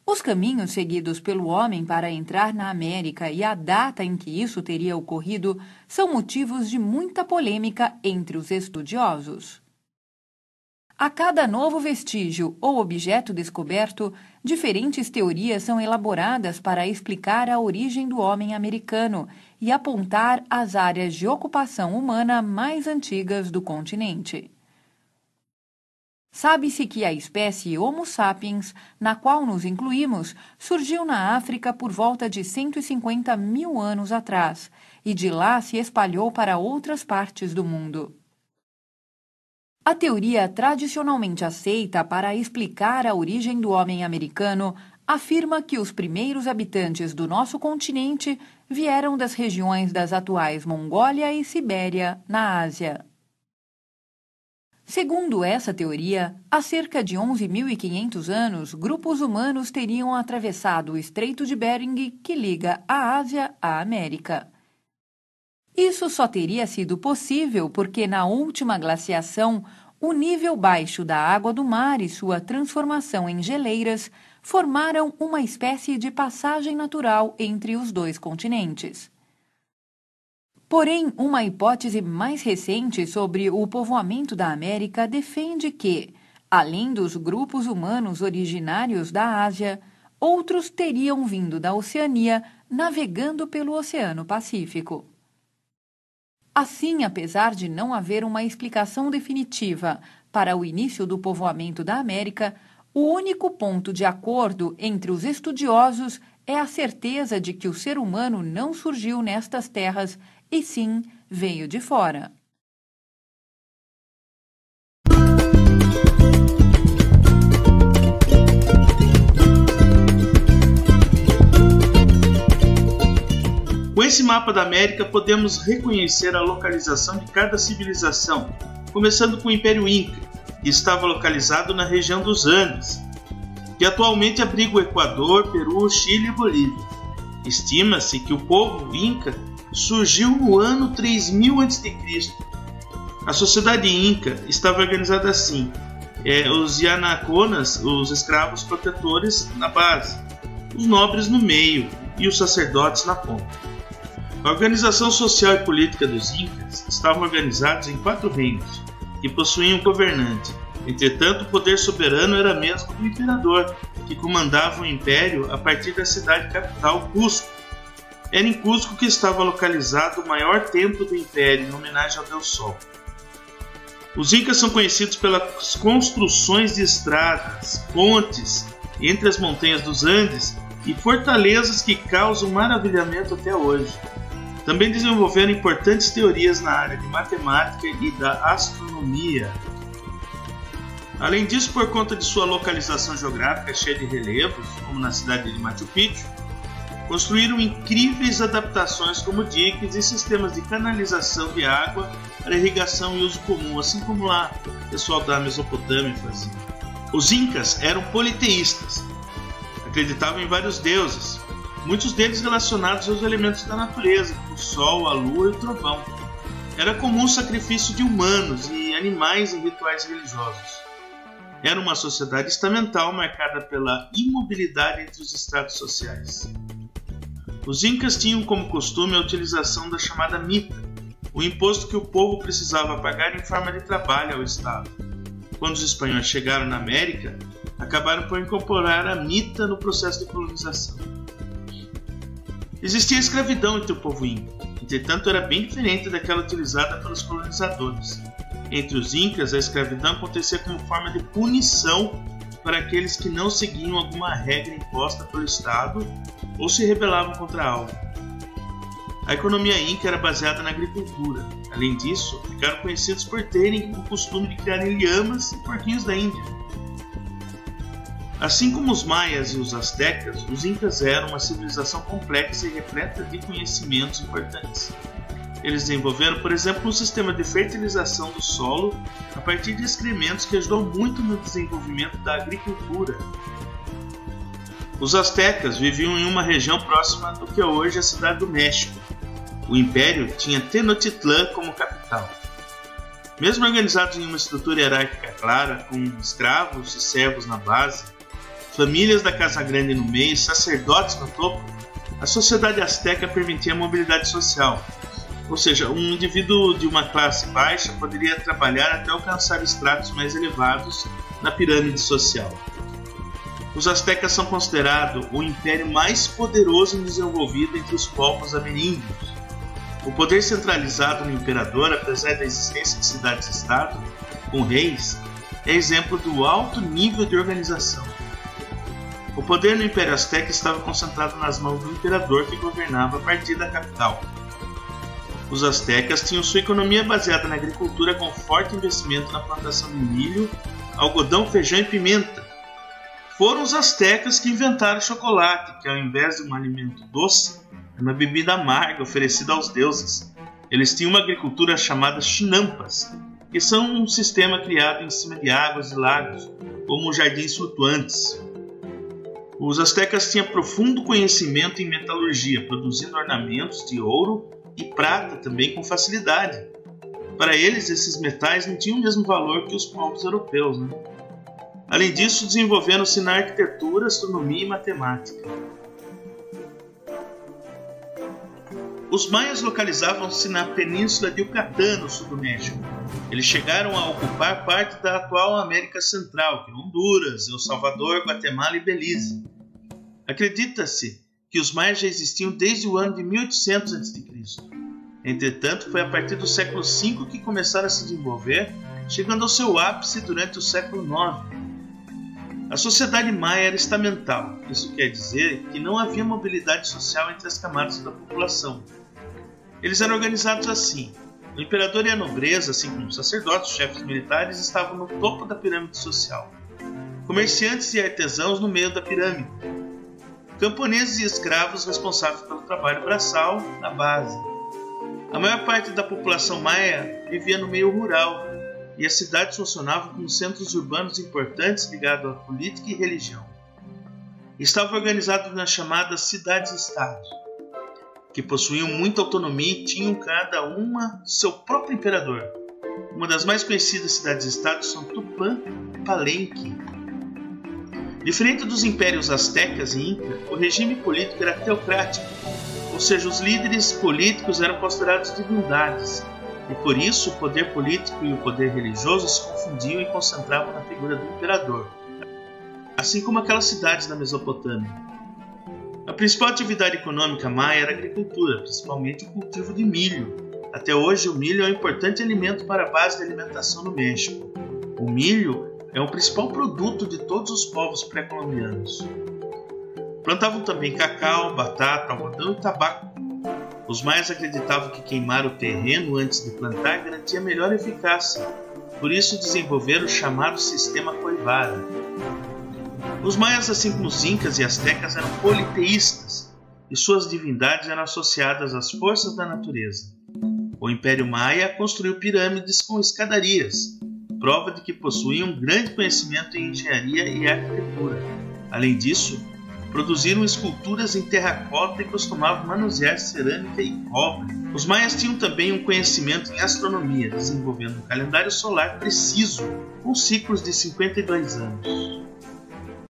Os caminhos seguidos pelo homem para entrar na América e a data em que isso teria ocorrido são motivos de muita polêmica entre os estudiosos. A cada novo vestígio ou objeto descoberto, diferentes teorias são elaboradas para explicar a origem do homem americano e apontar as áreas de ocupação humana mais antigas do continente. Sabe-se que a espécie Homo sapiens, na qual nos incluímos, surgiu na África por volta de 150 mil anos atrás e de lá se espalhou para outras partes do mundo. A teoria tradicionalmente aceita para explicar a origem do homem americano afirma que os primeiros habitantes do nosso continente vieram das regiões das atuais Mongólia e Sibéria, na Ásia. Segundo essa teoria, há cerca de 11.500 anos, grupos humanos teriam atravessado o Estreito de Bering, que liga a Ásia à América. Isso só teria sido possível porque, na última glaciação, o nível baixo da água do mar e sua transformação em geleiras formaram uma espécie de passagem natural entre os dois continentes. Porém, uma hipótese mais recente sobre o povoamento da América defende que, além dos grupos humanos originários da Ásia, outros teriam vindo da Oceania navegando pelo Oceano Pacífico. Assim, apesar de não haver uma explicação definitiva para o início do povoamento da América, o único ponto de acordo entre os estudiosos é a certeza de que o ser humano não surgiu nestas terras e sim veio de fora. Com esse mapa da América, podemos reconhecer a localização de cada civilização, começando com o Império Inca, que estava localizado na região dos Andes, que atualmente abriga o Equador, Peru, Chile e Bolívia. Estima-se que o povo Inca surgiu no ano 3000 a.C. A sociedade Inca estava organizada assim: os Yanaconas, os escravos protetores, na base, os nobres no meio e os sacerdotes na ponta. A organização social e política dos Incas estava organizados em 4 reinos, que possuíam um governante. Entretanto, o poder soberano era mesmo do imperador, que comandava o império a partir da cidade capital, Cusco. Era em Cusco que estava localizado o maior templo do império, em homenagem ao Deus Sol. Os Incas são conhecidos pelas construções de estradas, pontes entre as montanhas dos Andes e fortalezas que causam maravilhamento até hoje. Também desenvolveram importantes teorias na área de matemática e da astronomia. Além disso, por conta de sua localização geográfica cheia de relevos, como na cidade de Machu Picchu, construíram incríveis adaptações como diques e sistemas de canalização de água para irrigação e uso comum, assim como lá o pessoal da Mesopotâmia fazia. Os Incas eram politeístas, acreditavam em vários deuses, muitos deles relacionados aos elementos da natureza, como o sol, a lua e o trovão. Era comum o sacrifício de humanos e animais em rituais religiosos. Era uma sociedade estamental marcada pela imobilidade entre os estratos sociais. Os Incas tinham como costume a utilização da chamada mita, o imposto que o povo precisava pagar em forma de trabalho ao Estado. Quando os espanhóis chegaram na América, acabaram por incorporar a mita no processo de colonização. Existia escravidão entre o povo Inca, entretanto era bem diferente daquela utilizada pelos colonizadores. Entre os Incas, a escravidão acontecia como forma de punição para aqueles que não seguiam alguma regra imposta pelo Estado ou se rebelavam contra algo. A economia Inca era baseada na agricultura. Além disso, ficaram conhecidos por terem o costume de criarem lhamas e porquinhos da Índia. Assim como os maias e os astecas, os Incas eram uma civilização complexa e repleta de conhecimentos importantes. Eles desenvolveram, por exemplo, um sistema de fertilização do solo a partir de excrementos que ajudou muito no desenvolvimento da agricultura. Os astecas viviam em uma região próxima do que é hoje a cidade do México. O império tinha Tenochtitlán como capital. Mesmo organizados em uma estrutura hierárquica clara, com escravos e servos na base, famílias da casa grande no meio, sacerdotes no topo, a sociedade asteca permitia a mobilidade social. Ou seja, um indivíduo de uma classe baixa poderia trabalhar até alcançar estratos mais elevados na pirâmide social. Os astecas são considerados o império mais poderoso e desenvolvido entre os povos ameríndios. O poder centralizado no imperador, apesar da existência de cidades-estado, com reis, é exemplo do alto nível de organização. O poder no Império Azteca estava concentrado nas mãos do imperador, que governava a partir da capital. Os astecas tinham sua economia baseada na agricultura, com forte investimento na plantação de milho, algodão, feijão e pimenta. Foram os astecas que inventaram o chocolate, que ao invés de um alimento doce, é uma bebida amarga oferecida aos deuses. Eles tinham uma agricultura chamada chinampas, que são um sistema criado em cima de águas e lagos, como jardins flutuantes. Os astecas tinham profundo conhecimento em metalurgia, produzindo ornamentos de ouro e prata também com facilidade. Para eles, esses metais não tinham o mesmo valor que os povos europeus, né? Além disso, desenvolveram-se na arquitetura, astronomia e matemática. Os maias localizavam-se na península de Yucatán, no sul do México. Eles chegaram a ocupar parte da atual América Central, que é Honduras, El Salvador, Guatemala e Belize. Acredita-se que os maias já existiam desde o ano de 1800 a.C. Entretanto, foi a partir do século V que começaram a se desenvolver, chegando ao seu ápice durante o século IX. A sociedade maia era estamental. Isso quer dizer que não havia mobilidade social entre as camadas da população. Eles eram organizados assim. O imperador e a nobreza, assim como os sacerdotes, os chefes militares, estavam no topo da pirâmide social. Comerciantes e artesãos no meio da pirâmide. Camponeses e escravos responsáveis pelo trabalho braçal na base. A maior parte da população maia vivia no meio rural, e as cidades funcionavam como centros urbanos importantes ligados à política e religião. Estavam organizados nas chamadas cidades-estado, que possuíam muita autonomia e tinham cada uma seu próprio imperador. Uma das mais conhecidas cidades-estados são Tupã e Palenque. Diferente dos impérios astecas e incas, o regime político era teocrático, ou seja, os líderes políticos eram considerados divindades, e por isso o poder político e o poder religioso se confundiam e concentravam na figura do imperador, assim como aquelas cidades da Mesopotâmia. A principal atividade econômica maia era a agricultura, principalmente o cultivo de milho. Até hoje, o milho é um importante alimento para a base de alimentação no México. O milho é o principal produto de todos os povos pré-colombianos. Plantavam também cacau, batata, algodão e tabaco. Os maias acreditavam que queimar o terreno antes de plantar garantia melhor eficácia, por isso desenvolveram o chamado sistema Coivara. Os maias, assim como os incas e astecas, eram politeístas, e suas divindades eram associadas às forças da natureza. O Império Maia construiu pirâmides com escadarias, prova de que possuíam um grande conhecimento em engenharia e arquitetura. Além disso, produziram esculturas em terracota e costumavam manusear cerâmica e cobre. Os maias tinham também um conhecimento em astronomia, desenvolvendo um calendário solar preciso, com ciclos de 52 anos.